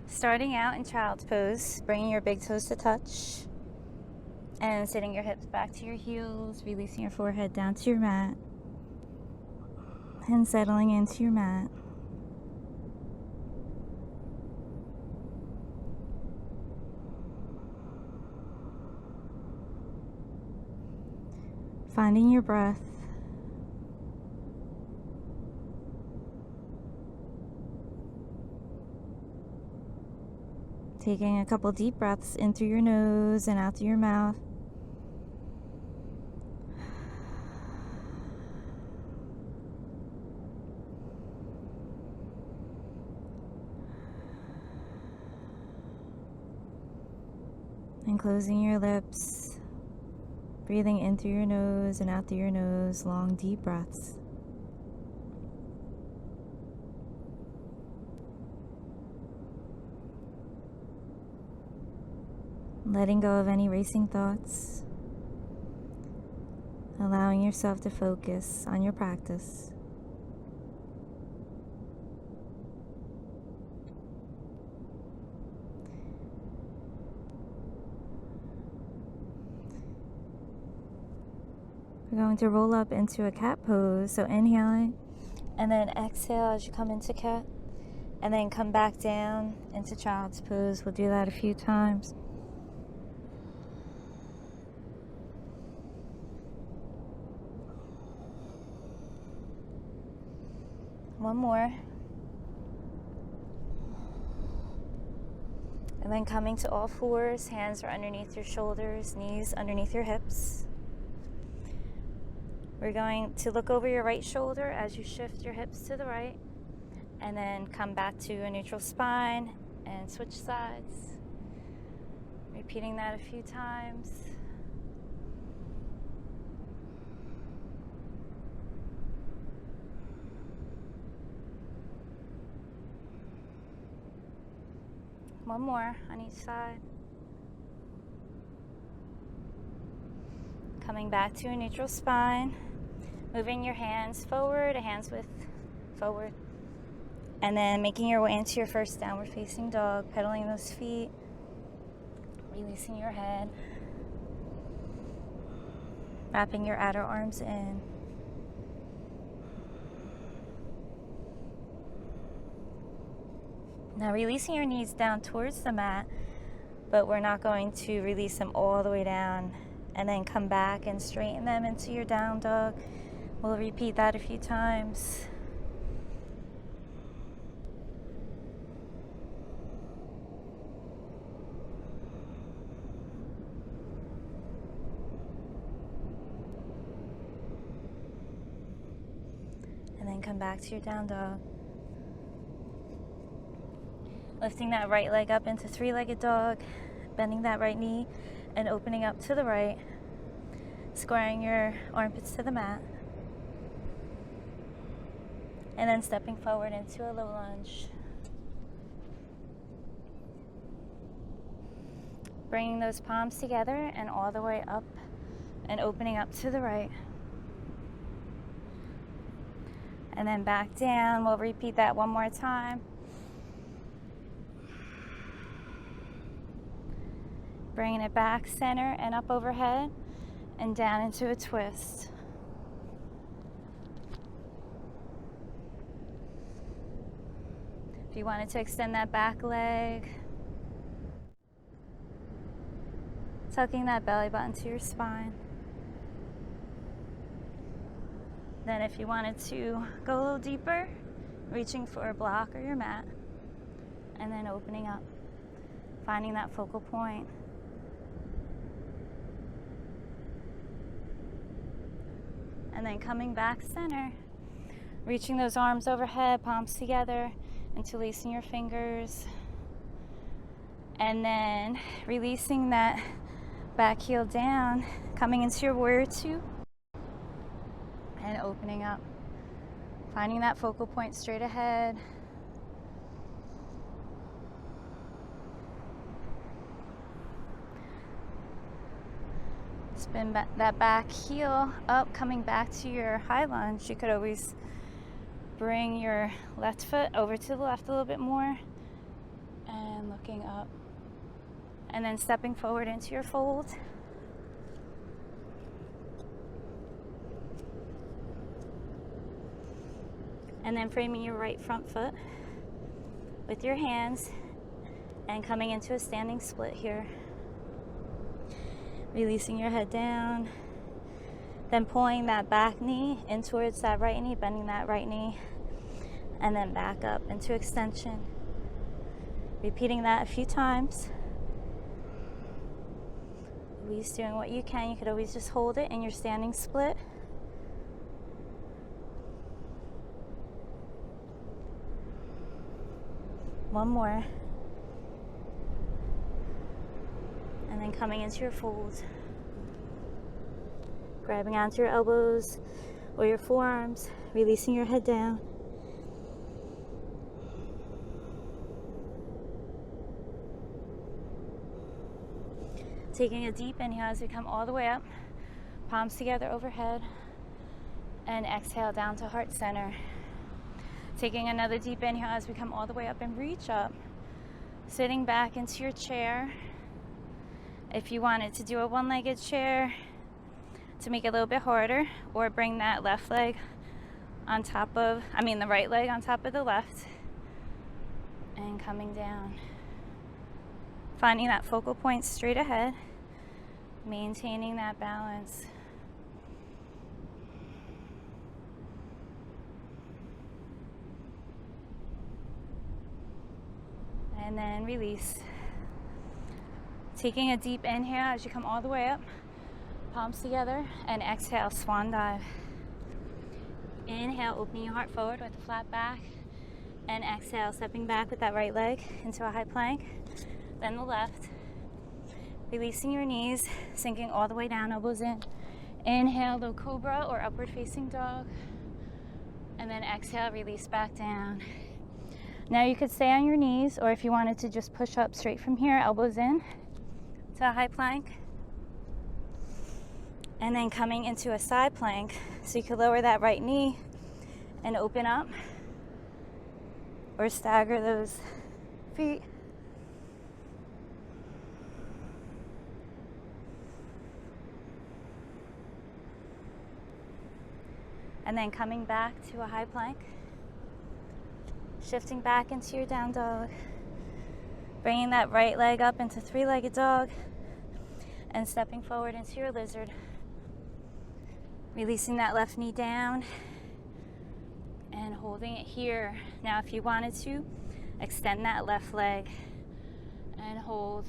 Starting out in child's pose, bringing your big toes to touch and sitting your hips back to your heels, releasing your forehead down to your mat and settling into your mat. Finding your breath. Taking a couple deep breaths in through your nose and out through your mouth. And closing your lips. Breathing in through your nose and out through your nose. Long, deep breaths. Letting go of any racing thoughts. Allowing yourself to focus on your practice. We're going to roll up into a cat pose. So inhaling and then exhale as you come into cat. And then come back down into child's pose. We'll do that a few times. One more. And then coming to all fours, hands are underneath your shoulders, knees underneath your hips. We're going to look over your right shoulder as you shift your hips to the right, and then come back to a neutral spine and switch sides. Repeating that a few times. One more on each side. Coming back to a neutral spine. Moving your hands forward, a hand's width forward. And then making your way into your first downward facing dog, pedaling those feet. Releasing your head. Wrapping your outer arms in. Now releasing your knees down towards the mat, but we're not going to release them all the way down and then come back and straighten them into your down dog. We'll repeat that a few times. And then come back to your down dog. Lifting that right leg up into three-legged dog, bending that right knee and opening up to the right, squaring your armpits to the mat, and then stepping forward into a low lunge. Bringing those palms together and all the way up and opening up to the right. And then back down. We'll repeat that one more time. Bringing it back center and up overhead and down into a twist. If you wanted to extend that back leg, tucking that belly button to your spine. Then if you wanted to go a little deeper, reaching for a block or your mat, and then opening up, finding that focal point. And then coming back center, reaching those arms overhead, palms together, interlacing your fingers. And then releasing that back heel down, coming into your warrior two, and opening up. Finding that focal point straight ahead. Spin that back heel up, coming back to your high lunge. You could always bring your left foot over to the left a little bit more and looking up. And then stepping forward into your fold. And then framing your right front foot with your hands and coming into a standing split here. Releasing your head down. Then pulling that back knee in towards that right knee, bending that right knee, and then back up into extension. Repeating that a few times. Always doing what you can. You could always just hold it in your standing split. One more. And then coming into your fold. Grabbing onto your elbows or your forearms, releasing your head down. Taking a deep inhale as we come all the way up, palms together overhead, and exhale down to heart center. Taking another deep inhale as we come all the way up and reach up, sitting back into your chair. If you wanted to do a one-legged chair to make it a little bit harder, or bring that left leg on top of, the right leg on top of the left, and coming down. Finding that focal point straight ahead, maintaining that balance. And then release. Taking a deep inhale as you come all the way up, palms together, and exhale, swan dive. Inhale, opening your heart forward with a flat back, and exhale, stepping back with that right leg into a high plank, then the left. Releasing your knees, sinking all the way down, elbows in. Inhale, low cobra or upward facing dog, and then exhale, release back down. Now you could stay on your knees, or if you wanted to just push up straight from here, elbows in to a high plank, and then coming into a side plank. So you could lower that right knee and open up, or stagger those feet. And then coming back to a high plank, shifting back into your down dog, bringing that right leg up into three-legged dog, and stepping forward into your lizard. Releasing that left knee down and holding it here. Now if you wanted to, extend that left leg and hold.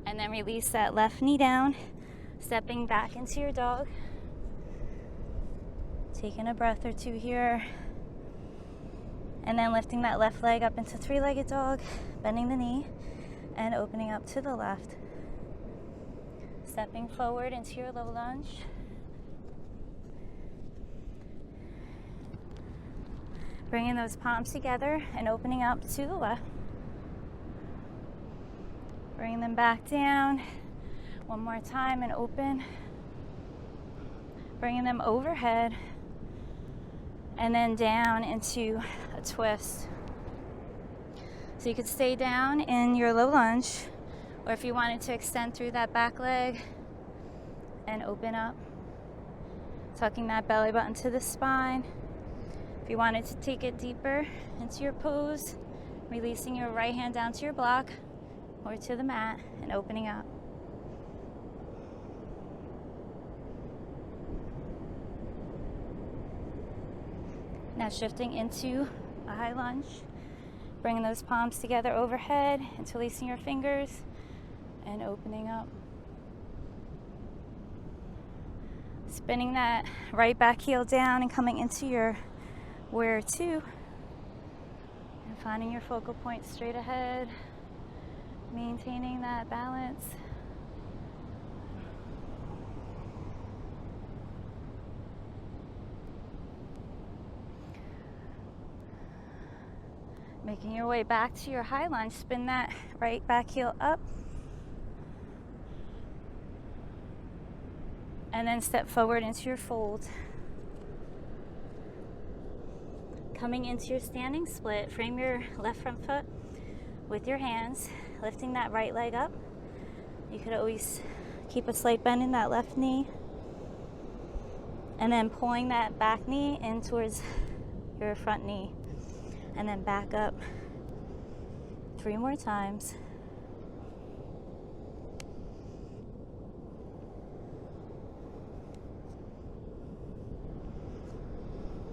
And then release that left knee down, stepping back into your dog. Taking a breath or two here. And then lifting that left leg up into three-legged dog, bending the knee, and opening up to the left. Stepping forward into your low lunge. Bringing those palms together and opening up to the left. Bring them back down. One more time and open. Bringing them overhead. And then down into a twist. So you could stay down in your low lunge, or if you wanted to extend through that back leg and open up, tucking that belly button to the spine. If you wanted to take it deeper into your pose, releasing your right hand down to your block or to the mat and opening up. Now shifting into a high lunge, bringing those palms together overhead, interlacing your fingers and opening up. Spinning that right back heel down and coming into your warrior two. And finding your focal point straight ahead, maintaining that balance. Making your way back to your high lunge, spin that right back heel up. And then step forward into your fold. Coming into your standing split, frame your left front foot with your hands, lifting that right leg up. You could always keep a slight bend in that left knee. And then pulling that back knee in towards your front knee. And then back up 3 more times.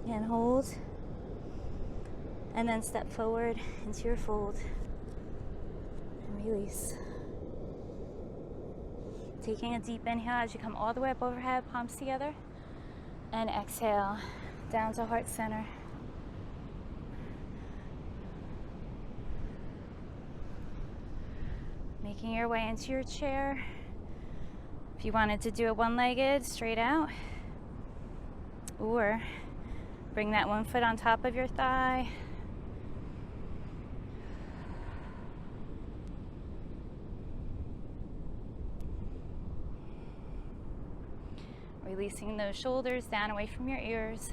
And hold. And then step forward into your fold. And release. Taking a deep inhale as you come all the way up overhead, palms together. And exhale down to heart center. Making your way into your chair. If you wanted to do a one-legged straight out, or bring that one foot on top of your thigh. Releasing those shoulders down away from your ears.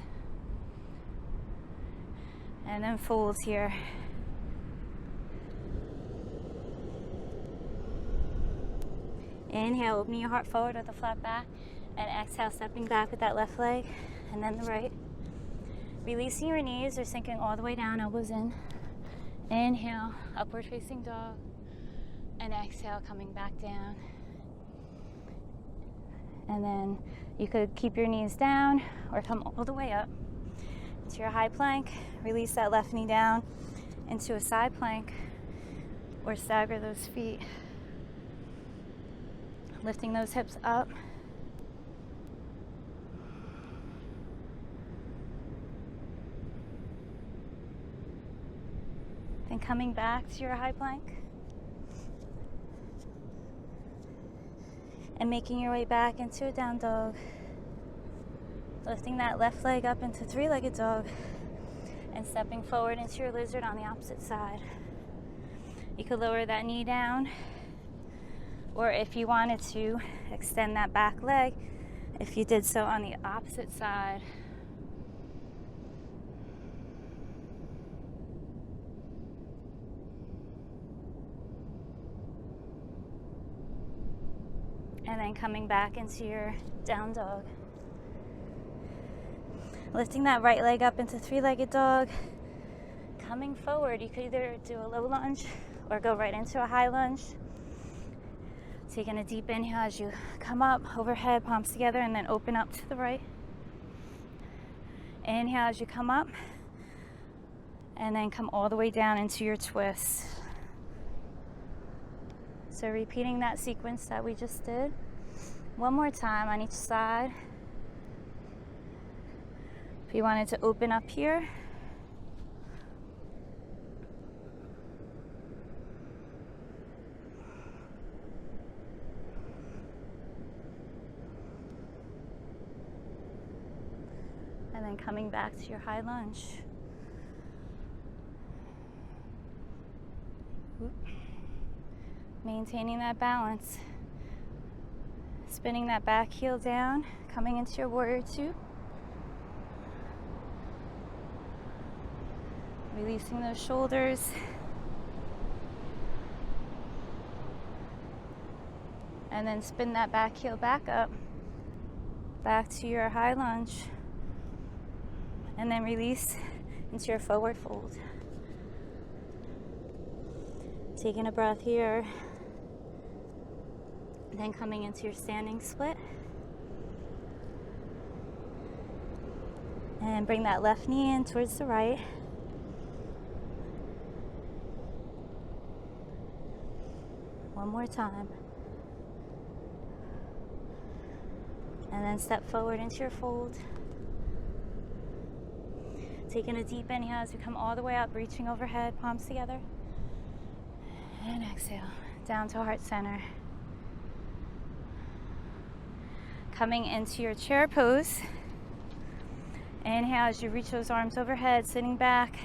And then folds here. Inhale, opening your heart forward with a flat back. And exhale, stepping back with that left leg. And then the right. Releasing your knees or sinking all the way down, elbows in. Inhale, upward facing dog. And exhale, coming back down. And then you could keep your knees down or come all the way up to your high plank. Release that left knee down into a side plank or stagger those feet. Lifting those hips up. Then coming back to your high plank. And making your way back into a down dog. Lifting that left leg up into 3-legged dog. And stepping forward into your lizard on the opposite side. You could lower that knee down. Or if you wanted to, extend that back leg. If you did so on the opposite side. And then coming back into your down dog. Lifting that right leg up into 3-legged dog. Coming forward, you could either do a low lunge or go right into a high lunge. Taking a deep inhale as you come up, overhead, palms together, and then open up to the right. Inhale as you come up, and then come all the way down into your twist. So repeating that sequence that we just did. One more time on each side. If you wanted to open up here. And then coming back to your high lunge. Maintaining that balance. Spinning that back heel down, coming into your warrior two. Releasing those shoulders. And then spin that back heel back up, back to your high lunge. And then release into your forward fold. Taking a breath here. Then coming into your standing split. And bring that left knee in towards the right. One more time. And then step forward into your fold. Taking a deep inhale as we come all the way up, reaching overhead, palms together. And exhale, down to heart center. Coming into your chair pose. Inhale as you reach those arms overhead, sitting back.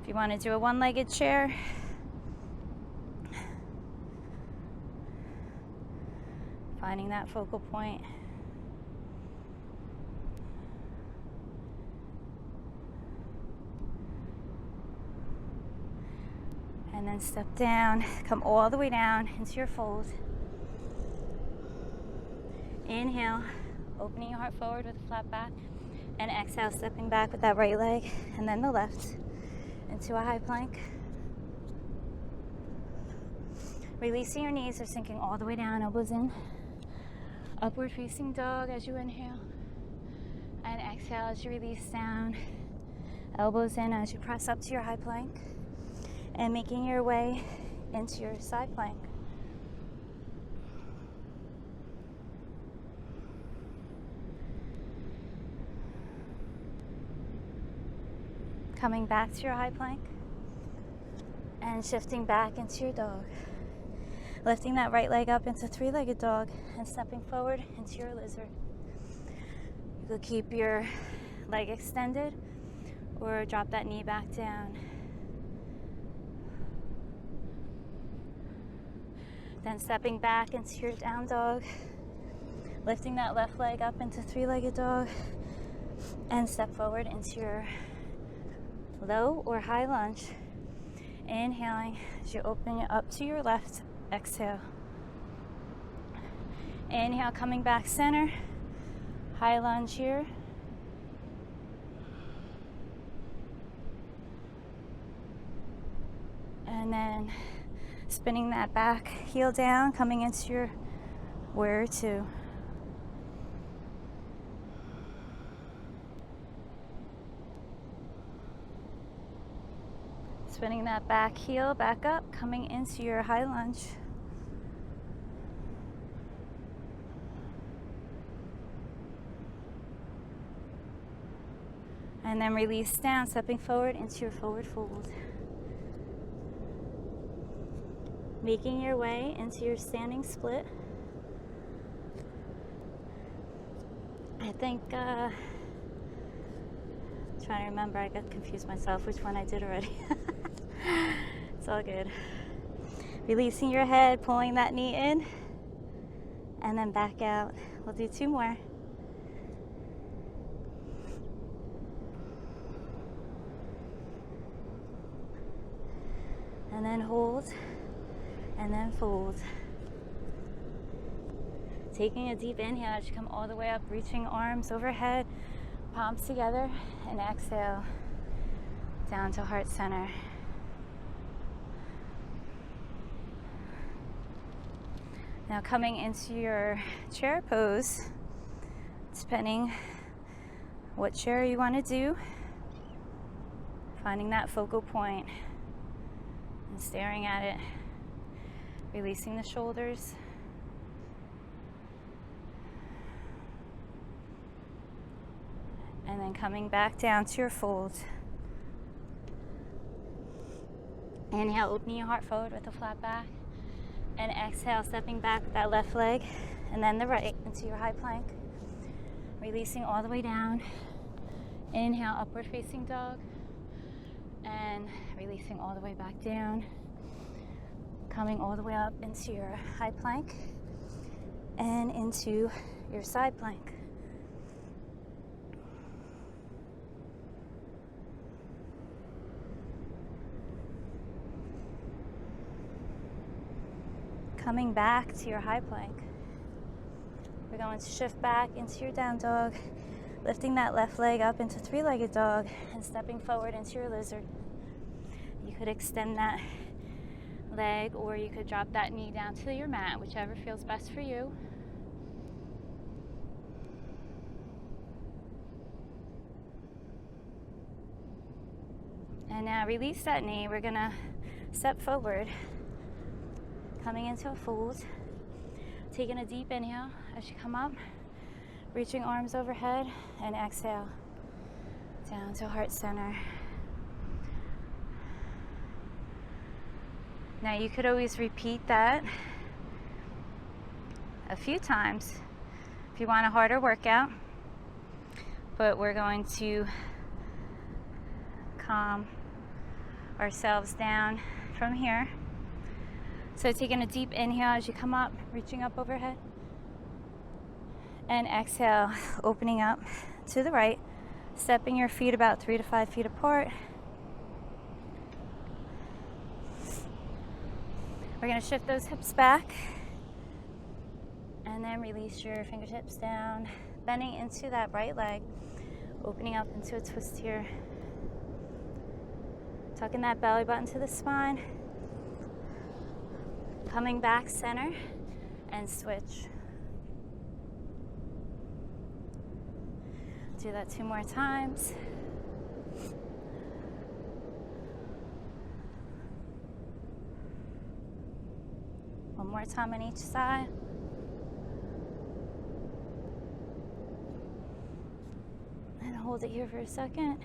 If you want to do a one-legged chair. Finding that focal point. And then step down, come all the way down into your fold. Inhale, opening your heart forward with a flat back. And exhale, stepping back with that right leg and then the left into a high plank. Releasing your knees, they're sinking all the way down, elbows in. Upward facing dog as you inhale. And exhale as you release down. Elbows in as you press up to your high plank. And making your way into your side plank. Coming back to your high plank and shifting back into your dog. Lifting that right leg up into three-legged dog and stepping forward into your lizard. You could keep your leg extended or drop that knee back down. Then stepping back into your down dog, lifting that left leg up into three-legged dog, and step forward into your low or high lunge. Inhaling as you open it up to your left, exhale. Inhale, coming back center, high lunge here. And then spinning that back heel down, coming into your warrior two. Spinning that back heel back up, coming into your high lunge. And then release down, stepping forward into your forward fold. Making your way into your standing split. I think, trying to remember, I got confused myself which one I did already. It's all good. Releasing your head, pulling that knee in, and then back out. We'll do two more. And then hold, and then fold. Taking a deep inhale as you come all the way up, reaching arms overhead, palms together, and exhale down to heart center. Now coming into your chair pose, depending what chair you want to do, finding that focal point and staring at it, releasing the shoulders. And then coming back down to your fold. Inhale, opening your heart forward with a flat back. And exhale, stepping back with that left leg and then the right into your high plank. Releasing all the way down. Inhale, upward facing dog. And releasing all the way back down. Coming all the way up into your high plank and into your side plank. Coming back to your high plank. We're going to shift back into your down dog, lifting that left leg up into three-legged dog and stepping forward into your lizard. You could extend that leg or you could drop that knee down to your mat, whichever feels best for you. And now release that knee. We're gonna step forward, coming into a fold, taking a deep inhale as you come up, reaching arms overhead, and exhale down to heart center. Now you could always repeat that a few times if you want a harder workout, but we're going to calm ourselves down from here. So taking a deep inhale as you come up, reaching up overhead. And exhale, opening up to the right, stepping your feet about 3 to 5 feet apart. We're going to shift those hips back and then release your fingertips down, bending into that right leg, opening up into a twist here. Tucking that belly button to the spine, coming back center and switch. Do that 2 more times. One more time on each side. And hold it here for a second.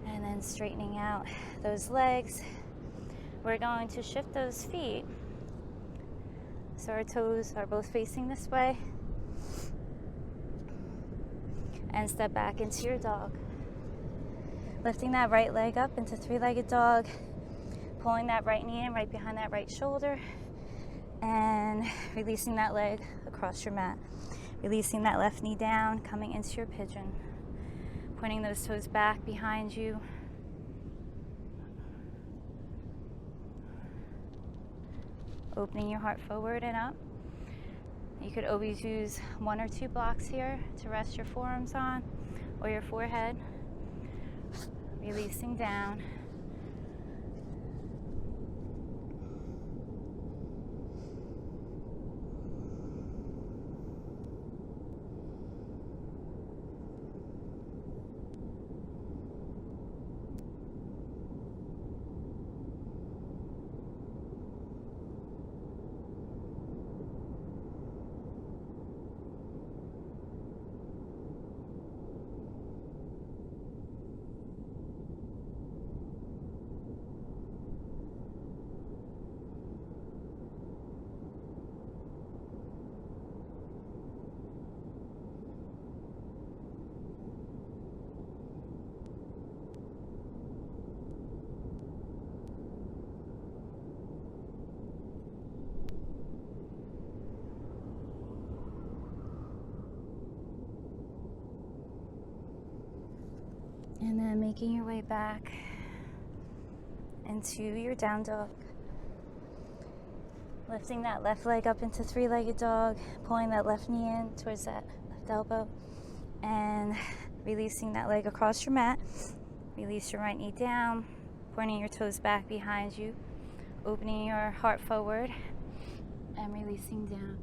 And then straightening out those legs. We're going to shift those feet so our toes are both facing this way. And step back into your dog. Lifting that right leg up into 3-legged dog, pulling that right knee in right behind that right shoulder, and releasing that leg across your mat. Releasing that left knee down, coming into your pigeon. Pointing those toes back behind you. Opening your heart forward and up. You could always use 1 or 2 blocks here to rest your forearms on or your forehead. Releasing down. And then making your way back into your down dog. Lifting that left leg up into 3-legged dog, pulling that left knee in towards that left elbow, and releasing that leg across your mat. Release your right knee down, pointing your toes back behind you, opening your heart forward, and releasing down.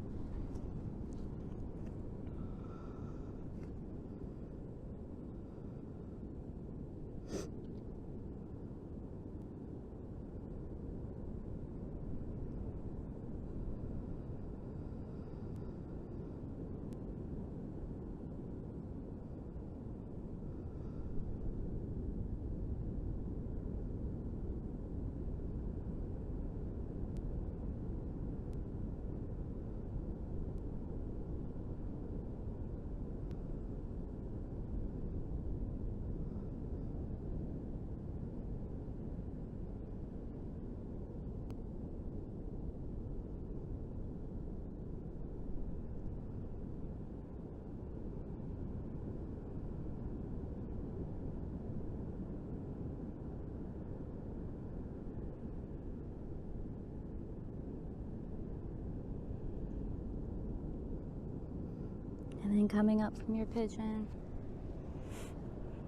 And then coming up from your pigeon,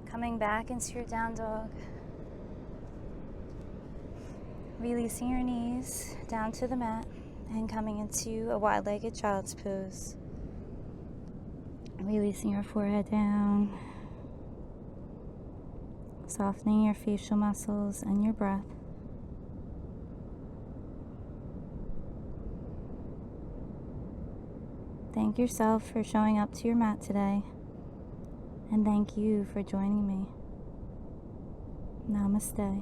coming back into your down dog, releasing your knees down to the mat and coming into a wide-legged child's pose. Releasing your forehead down, softening your facial muscles and your breath. Thank yourself for showing up to your mat today, and thank you for joining me. Namaste.